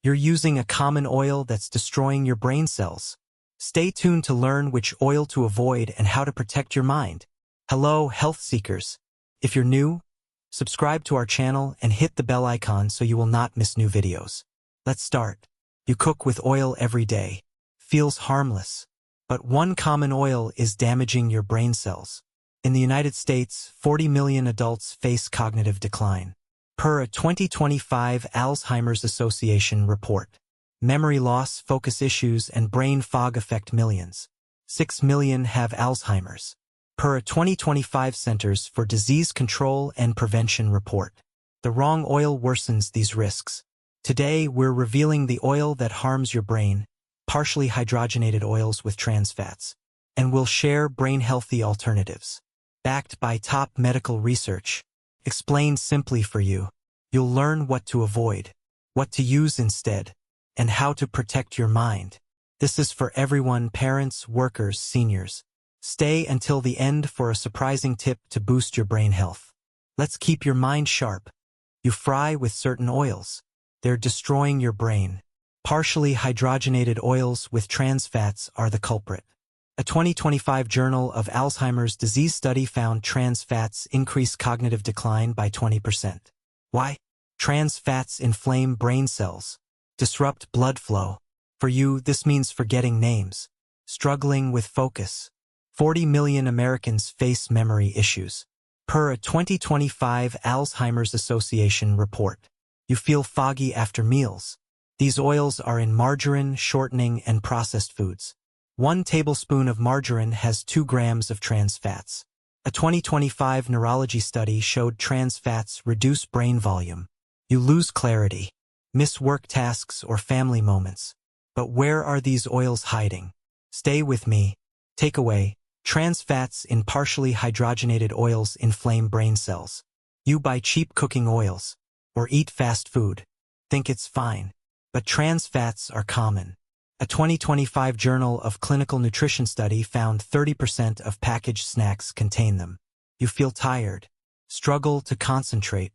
You're using a common oil that's destroying your brain cells. Stay tuned to learn which oil to avoid and how to protect your mind. Hello, health seekers. If you're new, subscribe to our channel and hit the bell icon so you will not miss new videos. Let's start. You cook with oil every day. Feels harmless. But one common oil is damaging your brain cells. In the United States, 40 million adults face cognitive decline. Per a 2025 Alzheimer's Association report, memory loss, focus issues, and brain fog affect millions. 6 million have Alzheimer's. Per a 2025 Centers for Disease Control and Prevention report, the wrong oil worsens these risks. Today, we're revealing the oil that harms your brain, partially hydrogenated oils with trans fats, and we'll share brain-healthy alternatives. Backed by top medical research, explained simply for you. You'll learn what to avoid, what to use instead, and how to protect your mind. This is for everyone: parents, workers, seniors. Stay until the end for a surprising tip to boost your brain health. Let's keep your mind sharp. You fry with certain oils. They're destroying your brain. Partially hydrogenated oils with trans fats are the culprit. A 2025 Journal of Alzheimer's Disease study found trans fats increase cognitive decline by 20%. Why? Trans fats inflame brain cells, disrupt blood flow. For you, this means forgetting names, struggling with focus. 40 million Americans face memory issues. Per a 2025 Alzheimer's Association report, you feel foggy after meals. These oils are in margarine, shortening, and processed foods. 1 tablespoon of margarine has 2 grams of trans fats. A 2025 Neurology study showed trans fats reduce brain volume. You lose clarity, miss work tasks or family moments. But where are these oils hiding? Stay with me. Takeaway: trans fats in partially hydrogenated oils inflame brain cells. You buy cheap cooking oils or eat fast food. Think it's fine. But trans fats are common. A 2025 Journal of Clinical Nutrition study found 30% of packaged snacks contain them. You feel tired, struggle to concentrate.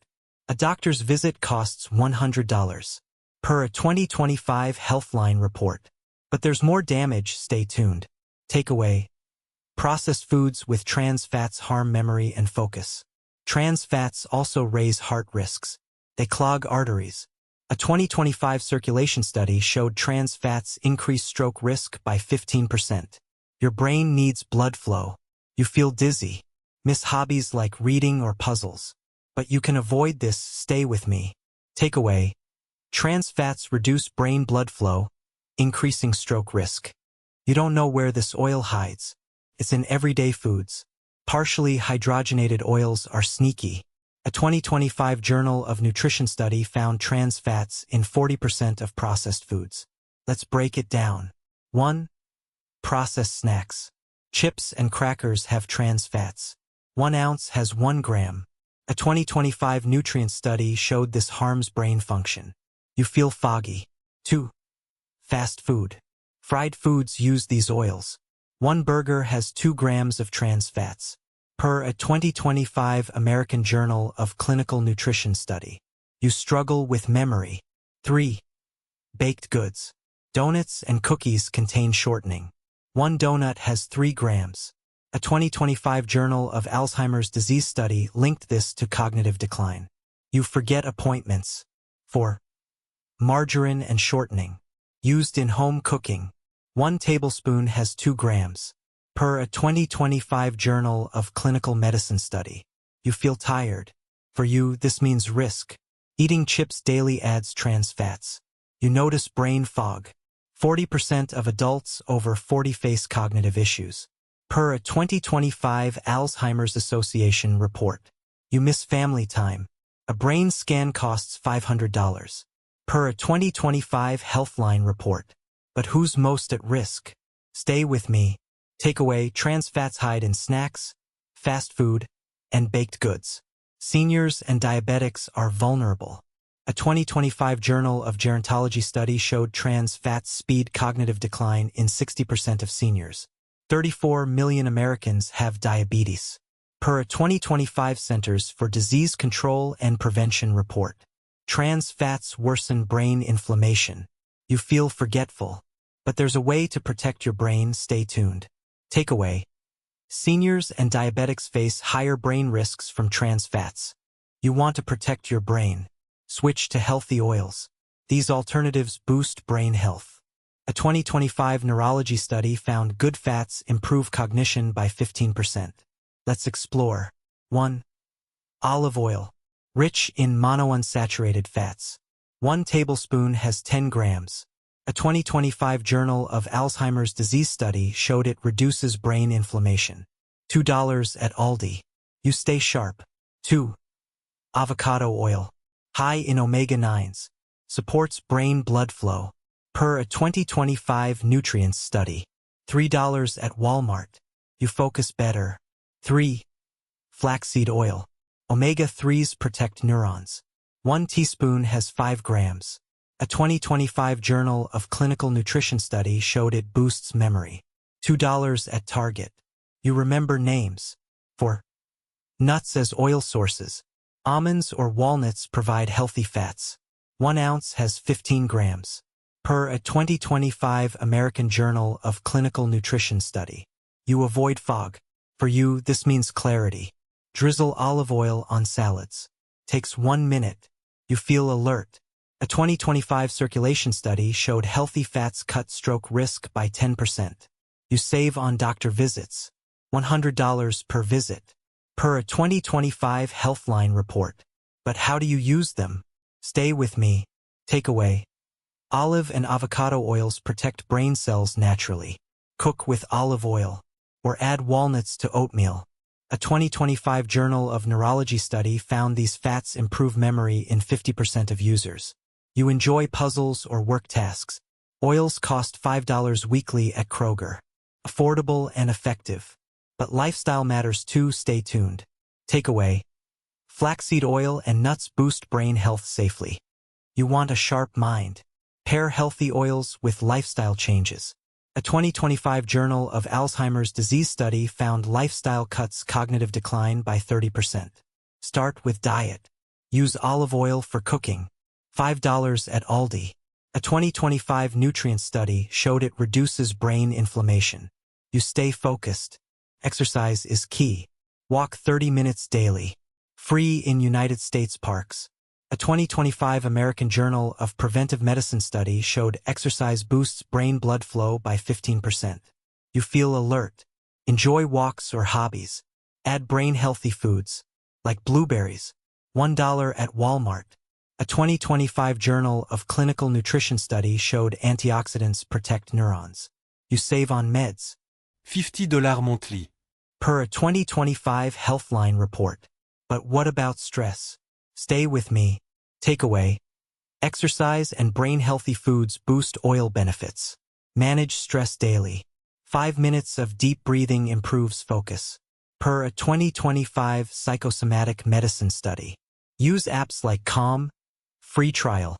A doctor's visit costs $100. Per a 2025 Healthline report. But there's more damage. Stay tuned. Takeaway: processed foods with trans fats harm memory and focus. Trans fats also raise heart risks. They clog arteries. A 2025 circulation study showed trans fats increase stroke risk by 15%. Your brain needs blood flow. You feel dizzy, miss hobbies like reading or puzzles. But you can avoid this. Stay with me. Takeaway: trans fats reduce brain blood flow, increasing stroke risk. You don't know where this oil hides. It's in everyday foods. Partially hydrogenated oils are sneaky. A 2025 Journal of Nutrition study found trans fats in 40% of processed foods. Let's break it down. 1. Processed snacks. Chips and crackers have trans fats. 1 ounce has 1 gram. A 2025 nutrient study showed this harms brain function. You feel foggy. 2. Fast food. Fried foods use these oils. 1 burger has 2 grams of trans fats. Per a 2025 American Journal of Clinical Nutrition study, you struggle with memory. 3. Baked goods. Donuts and cookies contain shortening. 1 donut has 3 grams. A 2025 Journal of Alzheimer's Disease study linked this to cognitive decline. You forget appointments. 4. Margarine and shortening. Used in home cooking. 1 tablespoon has 2 grams. Per a 2025 Journal of Clinical Medicine study, you feel tired. For you, this means risk. Eating chips daily adds trans fats. You notice brain fog. 40% of adults over 40 face cognitive issues. Per a 2025 Alzheimer's Association report, you miss family time. A brain scan costs $500. Per a 2025 Healthline report. But who's most at risk? Stay with me. Takeaway: trans fats hide in snacks, fast food, and baked goods. Seniors and diabetics are vulnerable. A 2025 Journal of Gerontology study showed trans fats speed cognitive decline in 60% of seniors. 34 million Americans have diabetes. Per a 2025 Centers for Disease Control and Prevention report, Trans fats worsen brain inflammation. You feel forgetful. But there's a way to protect your brain. Stay tuned. Takeaway. Seniors and diabetics face higher brain risks from trans fats. You want to protect your brain. Switch to healthy oils. These alternatives boost brain health. A 2025 Neurology study found good fats improve cognition by 15%. Let's explore. 1. Olive oil. Rich in monounsaturated fats. 1 tablespoon has 10 grams. A 2025 Journal of Alzheimer's Disease study showed it reduces brain inflammation. $2 at Aldi. You stay sharp. 2. Avocado oil. High in omega-9s. Supports brain blood flow. Per a 2025 nutrients study. $3 at Walmart. You focus better. 3. Flaxseed oil. Omega-3s protect neurons. 1 teaspoon has 5 grams. A 2025 Journal of Clinical Nutrition study showed it boosts memory. $2 at Target. You remember names. 4. Nuts as oil sources. Almonds or walnuts provide healthy fats. 1 ounce has 15 grams. Per a 2025 American Journal of Clinical Nutrition study. You avoid fog. For you, this means clarity. Drizzle olive oil on salads. Takes 1 minute. You feel alert. A 2025 circulation study showed healthy fats cut stroke risk by 10%. You save on doctor visits. $100 per visit. Per a 2025 Healthline report. But how do you use them? Stay with me. Takeaway. Olive and avocado oils protect brain cells naturally. Cook with olive oil. Or add walnuts to oatmeal. A 2025 Journal of Neurology study found these fats improve memory in 50% of users. You enjoy puzzles or work tasks. Oils cost $5 weekly at Kroger. Affordable and effective. But lifestyle matters too. Stay tuned. Takeaway. Flaxseed oil and nuts boost brain health safely. You want a sharp mind. Pair healthy oils with lifestyle changes. A 2025 Journal of Alzheimer's Disease study found lifestyle cuts cognitive decline by 30%. Start with diet. Use olive oil for cooking. $5 at Aldi. A 2025 nutrient study showed it reduces brain inflammation. You stay focused. Exercise is key. Walk 30 minutes daily. Free in United States parks. A 2025 American Journal of Preventive Medicine study showed exercise boosts brain blood flow by 15%. You feel alert. Enjoy walks or hobbies. Add brain-healthy foods, like blueberries. $1 at Walmart. A 2025 Journal of Clinical Nutrition study showed antioxidants protect neurons. You save on meds. $50 monthly. Per a 2025 Healthline report. But what about stress? Stay with me. Takeaway. Exercise and brain-healthy foods boost oil benefits. Manage stress daily. 5 minutes of deep breathing improves focus. Per a 2025 psychosomatic medicine study. Use apps like Calm. Free trial.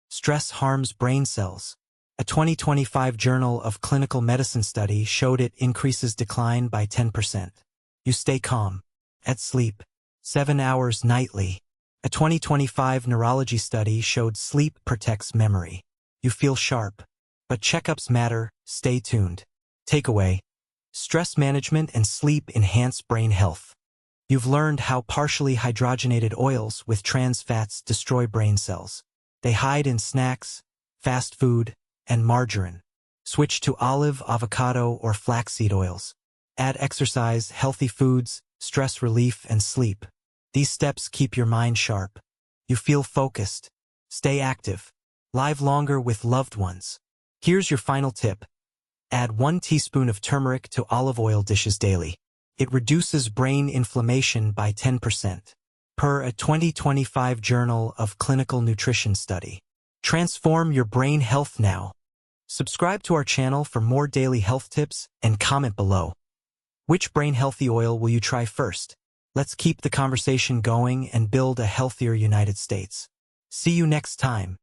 Stress harms brain cells. A 2025 Journal of Clinical Medicine study showed it increases decline by 10%. You stay calm. At sleep. 7 hours nightly. A 2025 Neurology study showed sleep protects memory. You feel sharp. But checkups matter. Stay tuned. Takeaway. Stress management and sleep enhance brain health. You've learned how partially hydrogenated oils with trans fats destroy brain cells. They hide in snacks, fast food, and margarine. Switch to olive, avocado, or flaxseed oils. Add exercise, healthy foods, stress relief, and sleep. These steps keep your mind sharp. You feel focused. Stay active. Live longer with loved ones. Here's your final tip. Add 1 teaspoon of turmeric to olive oil dishes daily. It reduces brain inflammation by 10%. Per a 2025 Journal of Clinical Nutrition study. Transform your brain health now. Subscribe to our channel for more daily health tips and comment below. Which brain-healthy oil will you try first? Let's keep the conversation going and build a healthier United States. See you next time.